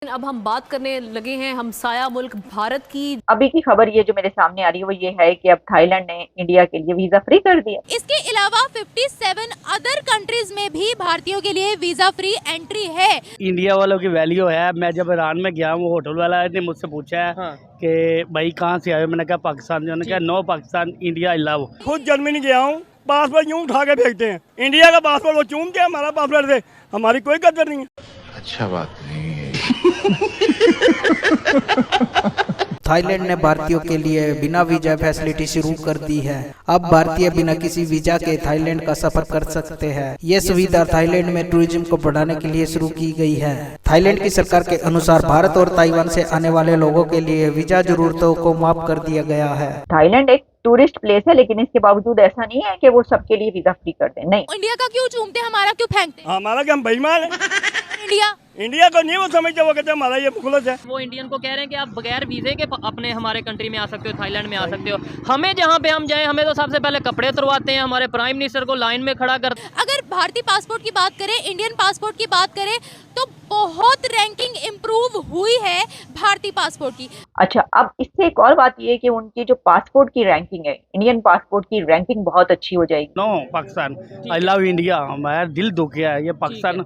अब हम बात करने लगे हैं हमसाया मुल्क भारत की। अभी की खबर ये जो मेरे सामने आ रही है वो ये है कि अब थाईलैंड ने इंडिया के लिए वीजा फ्री कर दिया। इसके अलावा 57 अदर कंट्रीज में भी भारतीयों के लिए वीजा फ्री एंट्री है। इंडिया वालों की वैल्यू है। मैं जब ईरान में गया वो होटल वाला ने मुझसे पूछा है कि भाई कहाँ से आए हो, मैंने कहा पाकिस्तान से। उन्होंने कहा no Pakistan India I love. खुद जर्मनी गया हूँ, पासपोर्ट यूँ उठा के फेंकते हैं। इंडिया का पासपोर्ट वो चूम के हमारा पासपोर्ट दे, हमारी कोई कदर नहीं है। अच्छा बात नहीं है। थाईलैंड ने भारतीयों के लिए बिना वीजा फैसिलिटी शुरू कर दी है। अब भारतीय बिना किसी वीजा के थाईलैंड का सफर कर सकते हैं। ये सुविधा थाईलैंड में टूरिज्म को बढ़ाने के लिए शुरू की गई है। थाईलैंड की सरकार के अनुसार भारत और ताइवान से आने वाले लोगों के लिए वीजा जरूरतों को माफ कर दिया गया है। थाईलैंड एक टूरिस्ट प्लेस है, लेकिन इसके बावजूद ऐसा नहीं है कि वो सबके लिए वीजा फ्री कर दें। नहीं, इंडिया का क्यों चूमते, हमारा क्यों फेंकते? हमारा क्या, हम बेईमान है। इंडिया को नहीं वो समझते, वो कहते हैं हमारा ये मुखलस है। वो इंडियन को कह रहे हैं कि आप बगैर वीजे के अपने हमारे कंट्री में आ सकते हो, थाईलैंड में आ सकते हो। हमें जहाँ पे हम जाएं, हमें तो सबसे पहले कपड़े उतरवाते हैं, हमारे प्राइम मिनिस्टर को लाइन में खड़ा कर। अगर भारतीय पासपोर्ट की बात करें, इंडियन पासपोर्ट की बात करें, तो बहुत रैंकिंग इम्प्रूव हुई है भारतीय पासपोर्ट की। अच्छा, अब इससे एक और बात ये है कि उनकी जो पासपोर्ट की रैंकिंग है, इंडियन पासपोर्ट की रैंकिंग बहुत अच्छी हो जाएगी। No Pakistan I love India. हमारा दिल दुख गया है, ये पाकिस्तान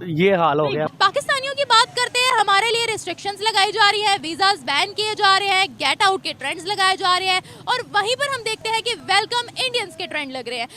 ये हाल हो गया। पाकिस्तानियों की बात करते हैं, हमारे लिए रिस्ट्रिक्शंस लगाई जा रही है, वीजास बैन किए जा रहे हैं, गेट आउट के ट्रेंड्स लगाए जा रहे हैं, और वहीं पर हम देखते हैं कि वेलकम इंडियंस के ट्रेंड लग रहे हैं।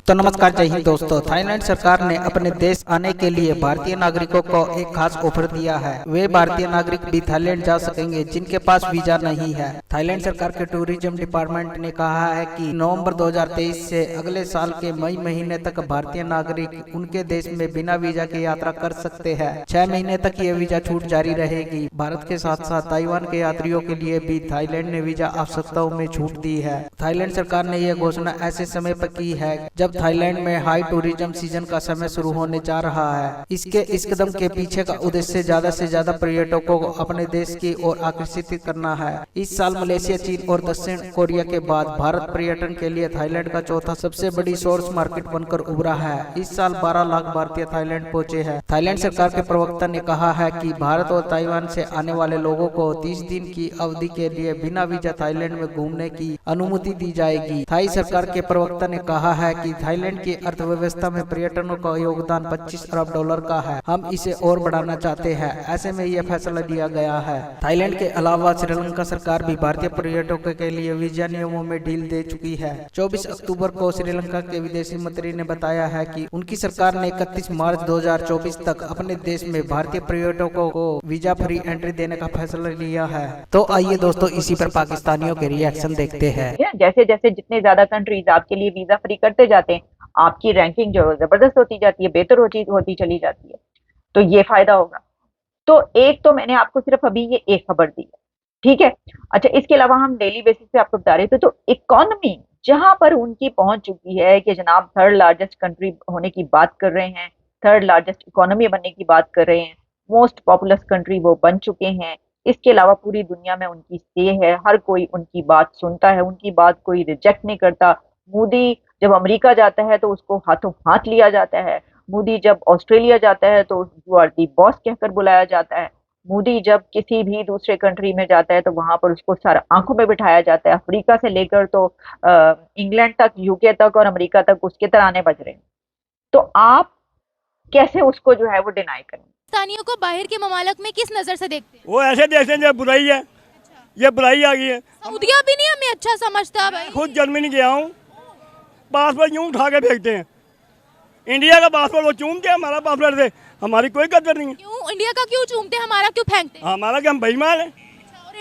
तो नमस्कार, जय हिंद दोस्तों। थाईलैंड सरकार ने अपने देश आने के लिए भारतीय नागरिकों को एक खास ऑफर दिया है। वे भारतीय नागरिक भी थाईलैंड जा सकेंगे जिनके पास वीजा नहीं है। थाईलैंड सरकार के टूरिज्म डिपार्टमेंट ने कहा है कि नवंबर 2023 से अगले साल के मई महीने तक भारतीय नागरिक उनके देश में बिना वीजा की यात्रा कर सकते हैं। 6 महीने तक ये वीजा छूट जारी रहेगी। भारत के साथ साथ ताइवान के यात्रियों के लिए भी थाईलैंड ने वीजा आवश्यकताओं में छूट दी है। थाईलैंड सरकार ने यह घोषणा ऐसे समय पर की है जब थाईलैंड में हाई टूरिज्म सीजन का समय शुरू होने जा रहा है। इस कदम के पीछे का उद्देश्य से ज्यादा पर्यटकों को अपने देश की ओर आकर्षित करना है। इस साल मलेशिया, चीन और दक्षिण कोरिया के बाद भारत पर्यटन के लिए थाईलैंड का चौथा सबसे बड़ी सोर्स मार्केट बनकर उभरा है। इस साल 12 लाख भारतीय थाईलैंड पहुंचे हैं। थाईलैंड सरकार के प्रवक्ता ने कहा है कि भारत और ताइवान से आने वाले लोगों को 30 दिन की अवधि के लिए बिना वीजा थाईलैंड में घूमने की अनुमति दी जाएगी। थाई सरकार के प्रवक्ता ने कहा है कि थाईलैंड की अर्थव्यवस्था में पर्यटन का योगदान 25 अरब डॉलर का है। हम इसे और बढ़ाना चाहते हैं। ऐसे में यह फैसला लिया गया है। थाईलैंड के अलावा श्रीलंका सरकार भी भारतीय पर्यटकों के लिए वीजा नियमों में ढील दे चुकी है। 24 अक्टूबर को श्रीलंका के विदेशी मंत्री ने बताया है कि उनकी सरकार ने 31 मार्च 2024 तक अपने देश में भारतीय पर्यटकों को वीजा फ्री एंट्री देने का फैसला लिया है। तो आइए दोस्तों, इसी पर पाकिस्तानियों के रिएक्शन देखते हैं। जैसे जैसे जितने ज्यादा कंट्रीज आपके लिए वीजा फ्री करते जाते हैं, आपकी रैंकिंग जो जबरदस्त होती जाती है, बेहतर होती चली जाती है, तो ये फायदा होगा। तो एक तो मैंने आपको सिर्फ अभी ये एक खबर दी है, ठीक है। अच्छा, इसके अलावा हम डेली बेसिस पे आपको बता रहे थे, तो इकोनॉमी जहां पर उनकी पहुंच चुकी है कि जनाब थर्ड लार्जेस्ट कंट्री होने की बात कर रहे हैं, थर्ड लार्जेस्ट इकोनॉमी बनने की बात कर रहे हैं, मोस्ट पॉपुलस कंट्री वो बन चुके हैं। इसके अलावा पूरी दुनिया में उनकी स्टे है, हर कोई उनकी बात सुनता है, उनकी बात कोई रिजेक्ट नहीं करता। मोदी जब अमेरिका जाता है तो उसको हाथों हाथ लिया जाता है। मोदी जब ऑस्ट्रेलिया जाता है तो यू आर दी बॉस कहकर बुलाया जाता है। मोदी जब किसी भी दूसरे कंट्री में जाता है तो वहां पर उसको सारा आंखों में बिठाया जाता है। अफ्रीका से लेकर तो इंग्लैंड तक, यूके तक और अमेरिका तक उसके तराने बज रहे हैं। तो आप कैसे उसको जो है वो डिनाई करें? पाकिस्तानियों को बाहर के ममालिक में किस नजर से देखते हैं? वो ऐसे देखते हैं जब बुराई है, ये बुराई आ गई है। सऊदिया भी नहीं हमें अच्छा समझता भाई। खुद जर्मनी गया हूँ, पासपोर्ट यूँ उठा के फेंकते हैं। इंडिया का पासपोर्ट वो चूम के हमारा पासपोर्ट दे, हमारी कोई कदर नहीं है। क्यों इंडिया का क्यों चूमते, हमारा क्यों फेंकते? हमारा क्या, हम बेईमान है। और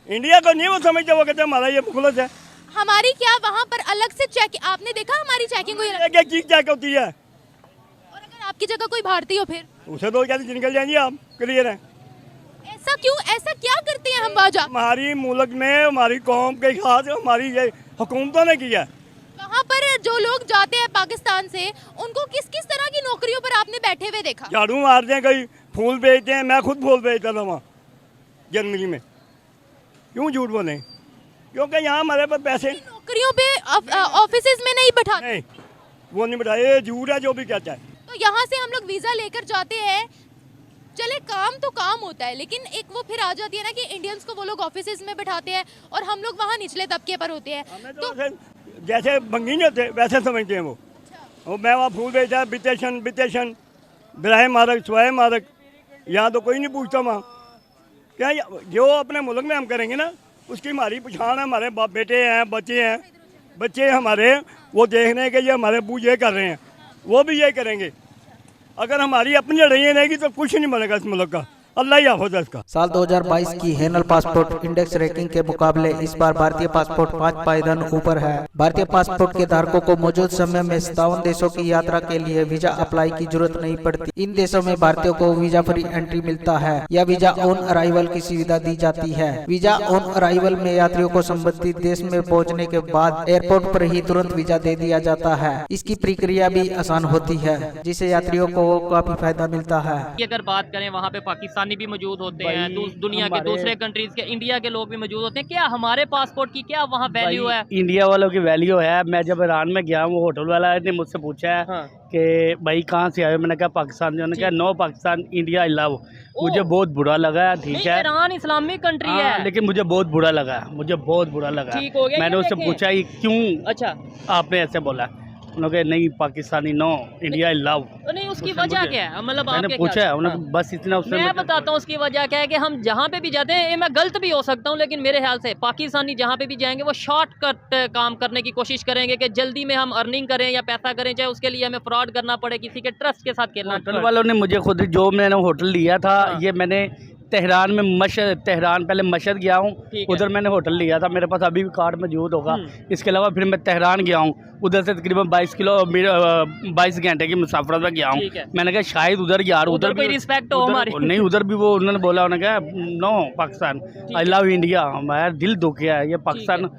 इंडिया को नहीं वो समझते, वो कहते हैं हमारा ये मुखलस है। हमारी क्या वहाँ पर अलग से चेक, आपने देखा हमारी चेकिंग हुई? एक एक चीज चेक होती है। और अगर आपकी जगह कोई भारतीय हो फिर उसे तो क्या निकल जाएंगे आप, क्लियर है। ऐसा क्यों, ऐसा क्या करते हैं हम बाजा? हमारी मुल्क में हमारी कौम के साथ हमारी ये हुकूमतों ने किया। वहाँ पर जो लोग जाते हैं पाकिस्तान से, उनको किस किस तरह की नौकरियों पर आपने बैठे हुए देखा? झाड़ू मारते हैं, कहीं फूल बेचते हैं। मैं खुद फूल बेचता था वहाँ जर्मनी में। क्यों झूठ बोले? क्योंकि यहाँ हमारे पास पैसे। नौकरियों पे ऑफिसेज में नहीं बैठाते? नहीं, वो नहीं बैठाए, झूठ है जो भी कहता है। तो यहाँ से हम लोग वीज़ा लेकर जाते हैं, चले काम तो काम होता है, लेकिन एक वो फिर आ जाती है ना कि इंडियंस को वो लोग ऑफिसेज में बैठाते हैं और हम लोग वहाँ निचले तबके पर होते हैं। हमें तो जैसे बंगी नहीं होते वैसे समझते हैं वो मैं वहाँ फूल बेचता है, बितेशन बिराह मारक स्वाय मारक, यहाँ तो कोई नहीं पूछता वहाँ। क्या जो अपने मुल्क में हम करेंगे ना उसकी हमारी पहचान है, हमारे बेटे हैं, बच्चे हमारे वो देखने के ये हमारे अब्बू ये कर रहे हैं, वो भी ये करेंगे। अगर हमारी अपनी लड़ाई रहेगी तो कुछ नहीं बनेगा इस मुल्क का, अल्लाह ही हाफ़िज़ है इसका। साल 2022 की हेनल पासपोर्ट इंडेक्स रैंकिंग के मुकाबले इस बार भारतीय पासपोर्ट 5 पायदान ऊपर है। भारतीय पासपोर्ट के धारकों को मौजूद समय में 57 देशों की यात्रा के लिए वीजा अप्लाई की जरूरत नहीं पड़ती। इन देशों में भारतीयों को वीजा फ्री एंट्री मिलता है या वीजा ऑन अराइवल की सुविधा दी जाती है। वीजा ऑन अराइवल में यात्रियों को संबंधित देश में पहुँचने के बाद एयरपोर्ट पर ही तुरंत वीजा दे दिया जाता है। इसकी प्रक्रिया भी आसान होती है जिससे यात्रियों को काफी फायदा मिलता है। अगर बात करें वहाँ पे पाकिस्तानी भी मौजूद होते हैं, दुनिया के दूसरे कंट्रीज के, इंडिया के लोग भी मौजूद होते हैं। क्या हमारे पासपोर्ट की क्या वहाँ वैल्यू है? इंडिया वालों की वैल्यू है। मैं जब ईरान में गया हूँ, वो होटल वाला ने मुझसे पूछा है कि भाई कहाँ से आए हो, मैंने कहा पाकिस्तान से। उन्होंने कहा no Pakistan India I love. मुझे बहुत बुरा लगा। ठीक है, ईरान इस्लामिक कंट्री है, लेकिन मुझे बहुत बुरा लगा, ठीक हो गया। मैंने उससे पूछा ही क्यों अच्छा आपने ऐसे बोला, उन्होंने नहीं Pakistani no India I love. नहीं, उसकी वजह क्या है? मतलब मैंने पूछा है उन्होंने बस इतना। मैं बताता हूँ उसकी वजह क्या है कि हम जहाँ पे भी जाते हैं, मैं गलत भी हो सकता हूँ, लेकिन मेरे ख्याल से पाकिस्तानी जहाँ पे भी जाएंगे वो शॉर्टकट काम करने की कोशिश करेंगे कि जल्दी में हम अर्निंग करें या पैसा करें, चाहे उसके लिए हमें फ्रॉड करना पड़े, किसी के ट्रस्ट के साथ खेलना। होटल वालों ने मुझे खुद जो मैंने होटल लिया था, ये मैंने तेहरान में तेहरान पहले मशहद गया हूँ, उधर मैंने होटल लिया था, मेरे पास अभी भी कार्ड मौजूद होगा। इसके अलावा फिर मैं तेहरान गया हूँ, उधर से तकरीबन 22 घंटे की मुसाफरत में गया हूँ। मैंने कहा शायद उधर यार उधर कोई रिस्पेक्ट हो हमारी। नहीं, उधर भी वो उन्होंने बोला, उन्होंने कहा no Pakistan I love India. हमारा दिल दुख गया है, ये पाकिस्तान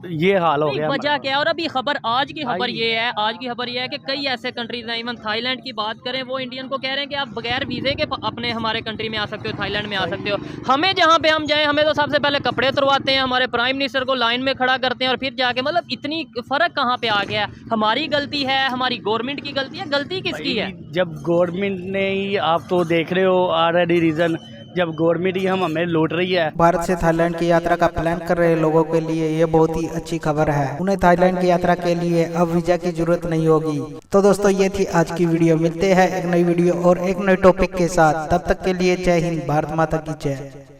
ये हाल हो गया। वजह क्या है? और अभी खबर आज की खबर ये है कि कई ऐसे कंट्रीज हैं, इवन थाईलैंड की बात करें, वो इंडियन को कह रहे हैं कि आप बगैर वीज़े के अपने हमारे कंट्री में आ सकते हो, थाईलैंड में आ सकते हो। हमें जहाँ पे हम जाएं, हमें तो सबसे पहले कपड़े उतरवाते हैं, हमारे प्राइम मिनिस्टर को लाइन में खड़ा करते हैं और फिर जाके, मतलब इतनी फ़र्क कहाँ पे आ गया? हमारी गलती है, हमारी गवर्नमेंट की गलती है? गलती किसकी है? जब गवर्नमेंट ने ही, आप तो देख रहे हो ऑलरेडी रीज़न, जब गवर्नमेंट ही हमें लूट रही है। भारत से थाईलैंड की यात्रा का प्लान कर रहे लोगों के लिए ये बहुत ही अच्छी खबर है। उन्हें थाईलैंड की यात्रा के लिए अब वीजा की जरूरत नहीं होगी। तो दोस्तों, ये थी आज की वीडियो। मिलते हैं एक नई वीडियो और एक नए टॉपिक के साथ। तब तक के लिए जय हिंद, भारत माता की जय।